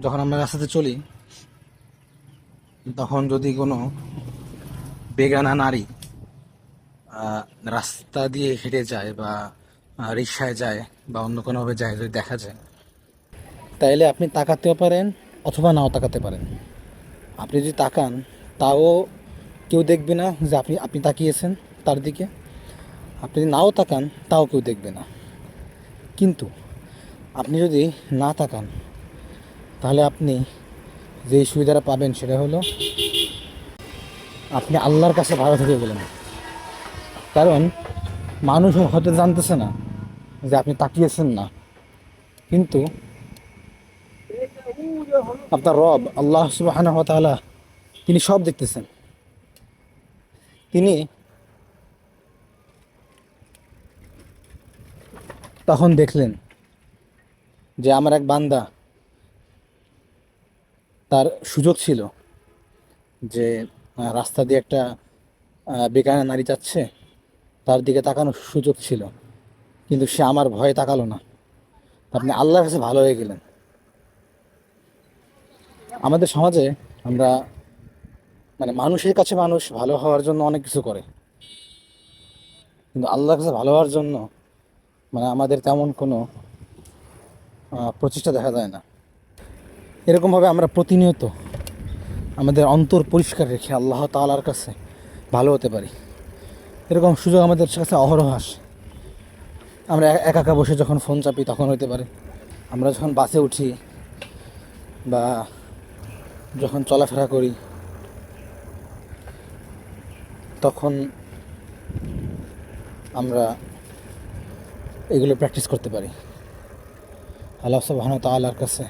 যখন আমরা রাস্তাতে চলি, তখন যদি কোনো বেগানা নারী আহ, রাস্তা দিয়ে হেঁটে যায় বা রিক্সায় যায় বা অন্য কোনোভাবে যায়, যদি দেখা যায়, তাইলে আপনি তাকাতেও পারেন অথবা নাও তাকাতে পারেন। আপনি যদি তাকান, তাও কেউ দেখবে না যে আপনি আপনি তাকিয়েছেন তার দিকে। আপনি যদি নাও তাকান, তাও কেউ দেখবে না। কিন্তু আপনি যদি না তাকান, তাহলে আপনি যেই সুবিধাটা পাবেন সেটা হলো আপনি আল্লাহর কাছে ভালো থেকে গেলেন। কারণ মানুষ হয়তো জানতেছে না যে আপনি তাকিয়েছেন না, কিন্তু আপনার রব আল্লাহ সুবহানাহু ওয়া তাআলা তিনি সব দেখতেছেন। তিনি তখন দেখলেন যে আমার এক বান্দা, তার সুযোগ ছিল যে রাস্তা দিয়ে একটা বেগানা নারী যাচ্ছে, তার দিকে তাকানোর সুযোগ ছিল, কিন্তু সে আমার ভয়ে তাকালো না। আপনি আল্লাহর কাছে ভালো হয়ে গেলেন। আমাদের সমাজে আমরা মানুষের কাছে মানুষ ভালো হওয়ার জন্য অনেক কিছু করে, কিন্তু আল্লাহর কাছে ভালো হওয়ার জন্য আমাদের তেমন কোনো প্রচেষ্টা দেখা যায় না। এরকমভাবে আমরা প্রতিনিয়ত আমাদের অন্তর পরিষ্কার রেখে আল্লাহ তাআলার কাছে ভালো হতে পারি। এরকম সুযোগ আমাদের কাছে অহরহ আসে। আমরা একা একা বসে যখন ফোন চাপি তখন হতে পারে, আমরা যখন বাসে উঠি বা যখন চলাফেরা করি, তখন আমরা এগুলো প্র্যাকটিস করতে পারি। আল্লাহ সুবহানাহু ওয়া তাআলার কাছে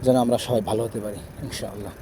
যেন আমরা সবাই ভালো হতে পারি ইনশাআল্লাহ।